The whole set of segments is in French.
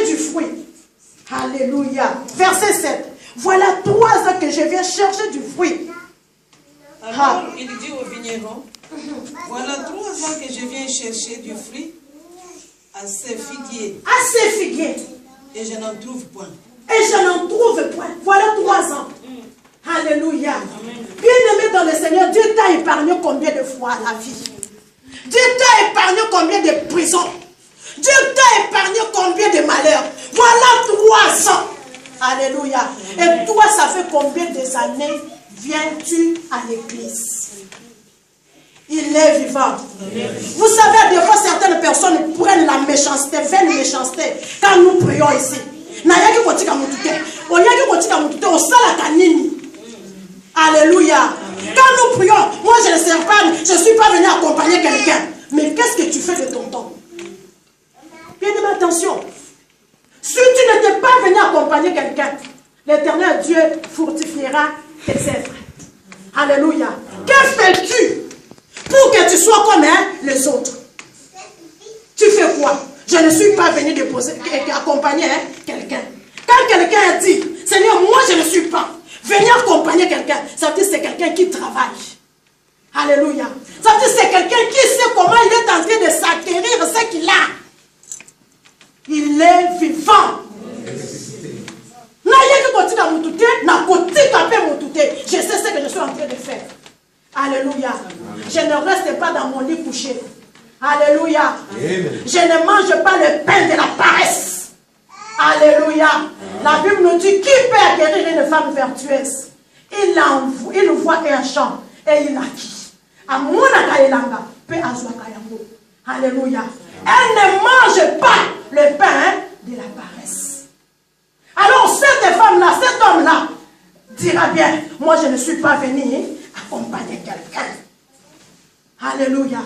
chercher du fruit. Alléluia. Verset 7. Voilà 3 ans que je viens chercher du fruit. Alors il dit au vigneron, voilà 3 ans que je viens chercher du fruit à ces figuiers. À ces figuiers. Et je n'en trouve point. Et je n'en trouve point. Voilà 3 ans. Alléluia. Bien-aimé dans le Seigneur, Dieu t'a épargné combien de fois la vie? Dieu t'a épargné combien de prisons? Dieu t'a épargné combien de malheurs? Voilà 3 ans. Alléluia. Et toi, ça fait combien d'années viens-tu à l'église? Il est vivant. Vous savez, des fois, certaines personnes prennent la méchanceté, vaine méchanceté, quand nous prions ici. Alléluia. Quand nous prions, moi je ne sais pas, je ne suis pas venu accompagner quelqu'un. Mais qu'est-ce que tu fais de ton temps? Bien aimé, attention. Si tu n'étais pas venu accompagner quelqu'un, l'Éternel Dieu fortifiera tes œuvres. Alléluia. Que fais-tu pour que tu sois comme les autres? Tu fais quoi? Je ne suis pas venu accompagner quelqu'un. Quand quelqu'un a dit, Seigneur, moi je ne suis pas venu accompagner quelqu'un, ça veut dire que c'est quelqu'un qui travaille. Alléluia. Ça veut dire que c'est quelqu'un qui sait comment il est en train de s'acquérir ce qu'il a. Il est vivant. Je sais ce que je suis en train de faire. Alléluia. Je ne reste pas dans mon lit couché. Alléluia. Je ne mange pas le pain de la paresse. Alléluia. La Bible nous dit, qui peut acquérir une femme vertueuse? Il voit un champ et il acquit. Alléluia. Elle ne mange pas le pain de la paresse. Alors cette femme-là, cet homme-là, dira bien, moi je ne suis pas venu accompagner quelqu'un. Alléluia.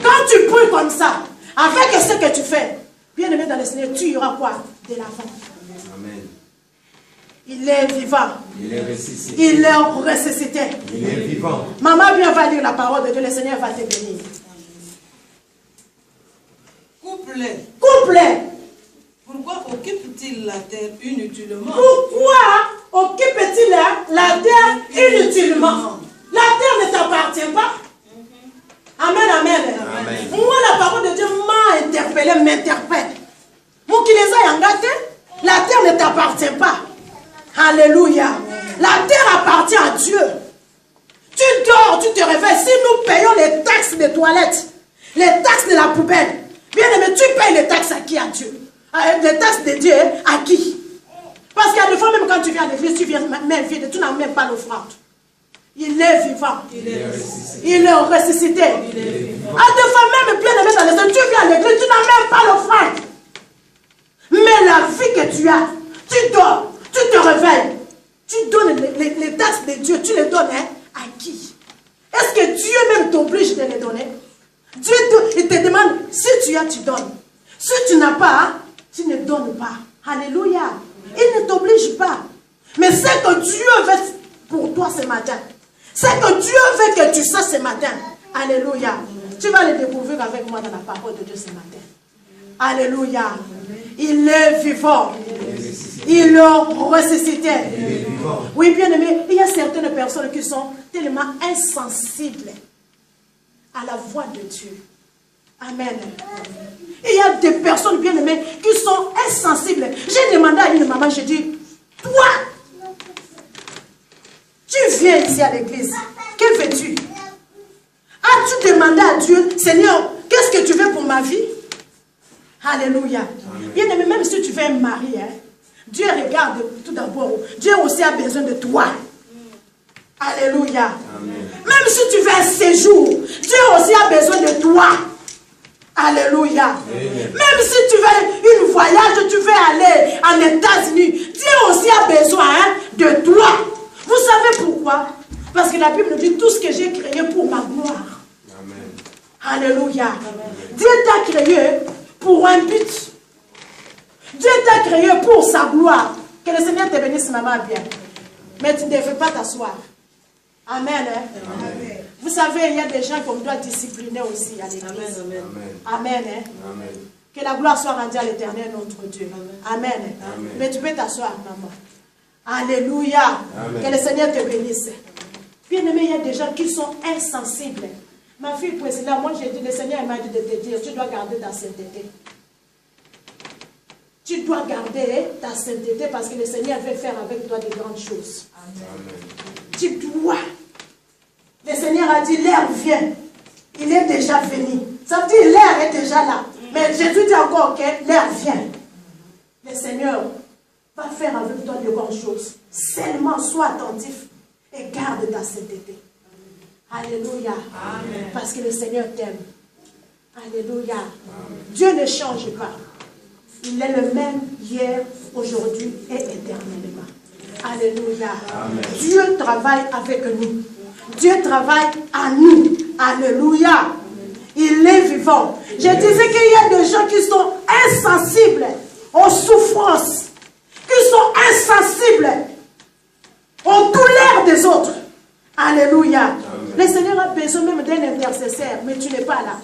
Quand tu pries comme ça, avec ce que tu fais, bien aimé dans le Seigneur, tu y auras quoi? De l'avant. Amen. Il est vivant. Il est ressuscité. Il est ressuscité. Il est vivant. Maman bien va lire la parole de Dieu, le Seigneur va te bénir. Couple. Pourquoi occupe-t-il la terre inutilement? Pourquoi occupe-t-il la terre inutilement? La terre ne t'appartient pas. Amen, amen. Amen. Moi, la parole de Dieu m'a interpellé, m'interpelle. Mon qui les a engagés, la terre ne t'appartient pas. Alléluia. La terre appartient à Dieu. Tu dors, tu te réveilles. Si nous payons les taxes des toilettes, les taxes de la poubelle, bien aimé, tu payes les taxes à qui? À Dieu. Les taxes de Dieu, à qui? Parce qu'il y a des fois, même quand tu viens à l'église, tu viens même vide, tu n'as même pas l'offrande. Il est vivant. Il est ressuscité. À des fois, même bien aimé dans les gens, tu viens à l'église, tu n'as même pas l'offrande. Mais la vie que tu as, tu dors, tu te réveilles, tu donnes les taxes de Dieu, tu les donnes à qui? Est-ce que Dieu même t'oblige de les donner? Dieu il te demande, si tu as, tu donnes. Si tu n'as pas, tu ne donnes pas. Alléluia. Il ne t'oblige pas. Mais c'est que Dieu veut pour toi ce matin. C'est que Dieu veut que tu saches ce matin. Alléluia. Tu vas le découvrir avec moi dans la parole de Dieu ce matin. Alléluia. Il est vivant. Il est ressuscité. Oui, bien aimé, il y a certaines personnes qui sont tellement insensibles à la voix de Dieu. Amen. Il y a des personnes bien aimées qui sont insensibles. J'ai demandé à une maman, j'ai dit, toi, tu viens ici à l'église, que fais-tu? As-tu demandé à Dieu, Seigneur, qu'est-ce que tu veux pour ma vie? Alléluia. Bien aimé, même si tu veux un mari, Dieu regarde tout d'abord. Dieu aussi a besoin de toi. Alléluia. Amen. Même si tu veux un séjour, Dieu aussi a besoin de toi. Alléluia. Amen. Même si tu veux un voyage, tu veux aller en États-Unis, Dieu aussi a besoin de toi. Vous savez pourquoi? Parce que la Bible nous dit tout ce que j'ai créé pour ma gloire. Amen. Alléluia. Amen. Dieu t'a créé pour un but. Dieu t'a créé pour sa gloire. Que le Seigneur te bénisse, maman, bien. Mais tu ne devais pas t'asseoir. Amen. Amen. Vous savez, il y a des gens qu'on doit discipliner aussi à l'église. Amen. Amen. Amen. Que la gloire soit rendue à l'Éternel, notre Dieu. Amen. Amen. Mais tu peux t'asseoir, maman. Alléluia. Amen. Que le Seigneur te bénisse. Bien-aimé, il y a des gens qui sont insensibles. Ma fille précédente, moi j'ai dit, le Seigneur m'a dit de te dire, tu dois garder ta sainteté. Tu dois garder ta sainteté parce que le Seigneur veut faire avec toi de grandes choses. Amen. Tu dois. Le Seigneur a dit, l'heure vient. Il est déjà venu. Ça veut dire, l'heure est déjà là. Mais Jésus dit encore que l'heure vient. Le Seigneur va faire avec toi de grandes choses. Seulement sois attentif et garde ta sainteté. Alléluia. Amen. Parce que le Seigneur t'aime. Alléluia. Amen. Dieu ne change pas. Il est le même hier, aujourd'hui et éternellement. Alléluia. Amen. Dieu travaille avec nous. Dieu travaille à nous. Alléluia. Il est vivant. Je disais qu'il y a des gens qui sont insensibles aux souffrances, qui sont insensibles aux douleurs des autres. Alléluia. Amen. Le Seigneur a besoin même d'un intercesseur, mais tu n'es pas là.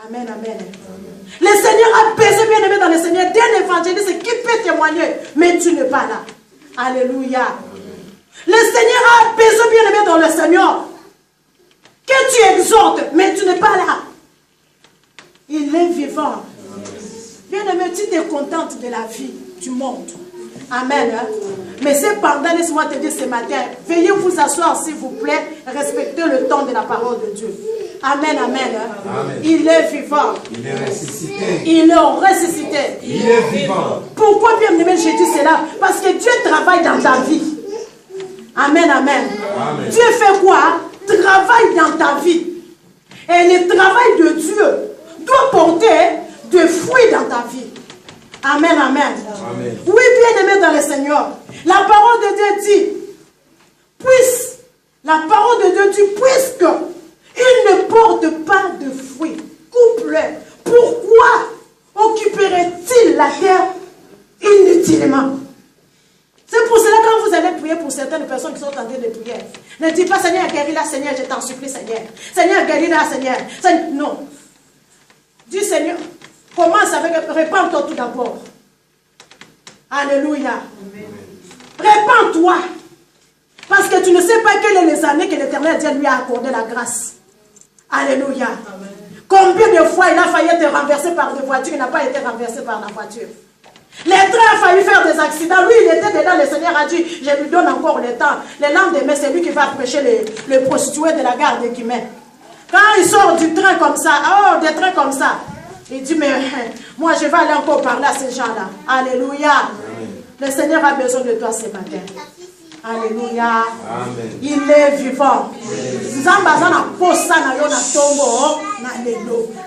Amen, amen. Amen. Le Seigneur a besoin, bien aimé dans le Seigneur, d'un évangéliste qui peut témoigner, mais tu n'es pas là. Alléluia. Amen. Le Seigneur a besoin, bien aimé dans le Seigneur, que tu exhortes, mais tu n'es pas là. Il est vivant. Bien aimé, tu te contentes de la vie du monde. Amen. Mais cependant, laisse-moi te dire ce matin, veuillez vous asseoir s'il vous plaît, respectez le temps de la parole de Dieu. Amen, amen. Amen. Il est vivant. Il est ressuscité. Il est ressuscité. Il est vivant. Pourquoi bien aimé, je dis cela? Parce que Dieu travaille dans ta vie. Amen, amen. Amen. Dieu fait quoi? Travaille dans ta vie. Et le travail de Dieu doit porter des fruits dans ta vie. Amen, amen. Amen. Oui, bien aimé dans le Seigneur. La parole de Dieu dit, la parole de Dieu dit, puisque il ne porte pas de fruits, couple, pourquoi occuperait-il la terre inutilement? C'est pour cela quand vous allez prier pour certaines personnes qui sont en train de prier, ne dites pas Seigneur guéris la Seigneur, je t'en supplie Seigneur. Seigneur guéris la Seigneur. Non. Dis Seigneur, commence avec, répands-toi tout d'abord. Alléluia. Répands-toi. Parce que tu ne sais pas quelles sont les années que l'Éternel Dieu lui a accordé la grâce. Alléluia. Amen. Combien de fois il a failli être renversé par des voitures, il n'a pas été renversé par la voiture. Les trains a failli faire des accidents. Lui, il était dedans. Le Seigneur a dit, je lui donne encore le temps. Le lendemain, c'est lui qui va prêcher les prostituées de la gare de Guimet. Quand il sort du train comme ça, des trains comme ça, il dit, mais moi, je vais aller encore parler à ces gens-là. Alléluia. Amen. Le Seigneur a besoin de toi ce matin. Alléluia. Amen. Il est vivant.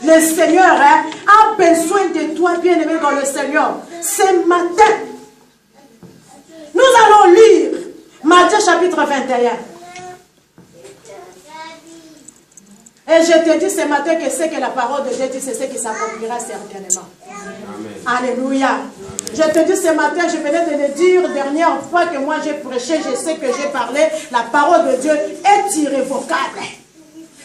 Le Seigneur a besoin de toi, bien-aimé dans le Seigneur. Ce matin, nous allons lire Matthieu chapitre 21. Et je te dis ce matin que ce que la parole de Dieu dit, c'est ce qui s'accomplira certainement. Amen. Alléluia. Amen. Je te dis ce matin, je venais de le dire, dernière fois que moi j'ai prêché, je sais que j'ai parlé, la parole de Dieu est irrévocable.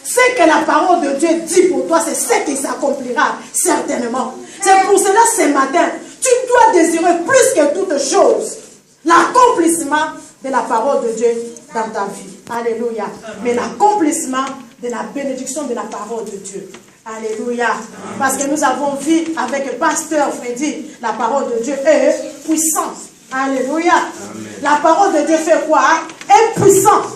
Ce que la parole de Dieu dit pour toi, c'est ce qui s'accomplira certainement. C'est pour cela ce matin, tu dois désirer plus que toute chose l'accomplissement de la parole de Dieu dans ta vie. Alléluia. Mais l'accomplissement de la bénédiction de la parole de Dieu. Alléluia. Parce que nous avons vu avec le pasteur Freddy, la parole de Dieu est puissante. Alléluia. Amen. La parole de Dieu fait quoi? Est puissante.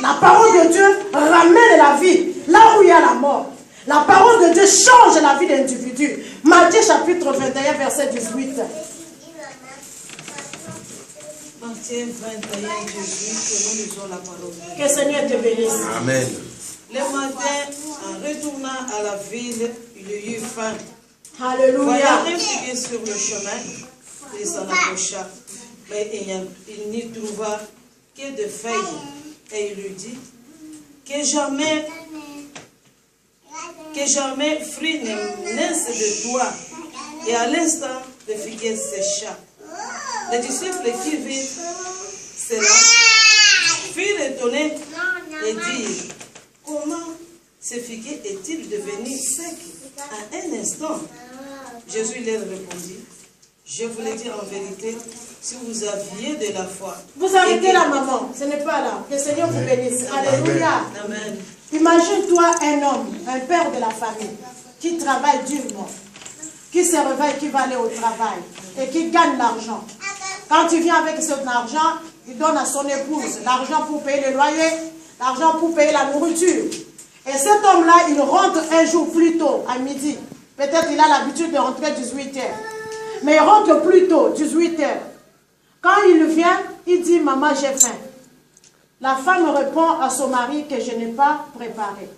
La parole de Dieu ramène la vie là où il y a la mort. La parole de Dieu change la vie d'individu. Matthieu chapitre 21, verset 18. Matthieu 21, 18, que nous lisons la parole. Que le Seigneur te bénisse. Amen. Le matin, en retournant à la ville, il eut faim. Alléluia. Voyant un figuier sur le chemin, il s'en approcha. Mais il n'y trouva que de feuilles. Et il lui dit, que jamais fruit ne naisse de toi. Et à l'instant, le figuier sécha. Les disciples qui virent cela furent étonnés et dirent, comment ce figuier est-il devenu sec à un instant? Jésus leur répondit, je vous le dis en vérité, si vous aviez de la foi. Vous arrêtez là, maman. Ce n'est pas là. Que le Seigneur vous bénisse. Alléluia. Amen. Imagine-toi un homme, un père de la famille, qui travaille durement, qui se réveille, qui va aller au travail et qui gagne l'argent. Quand il vient avec cet argent, il donne à son épouse l'argent pour payer le loyer, l'argent pour payer la nourriture. Et cet homme-là, il rentre un jour plus tôt, à midi. Peut-être il a l'habitude de rentrer 18h. Mais il rentre plus tôt, 18h. Quand il vient, il dit, maman, j'ai faim. La femme répond à son mari que je n'ai pas préparé.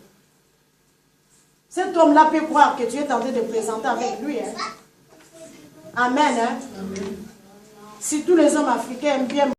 Cet homme-là peut croire que tu es tenté de plaisanter avec lui. Hein? Amen. Hein? Amen. Si tous les hommes africains aiment bien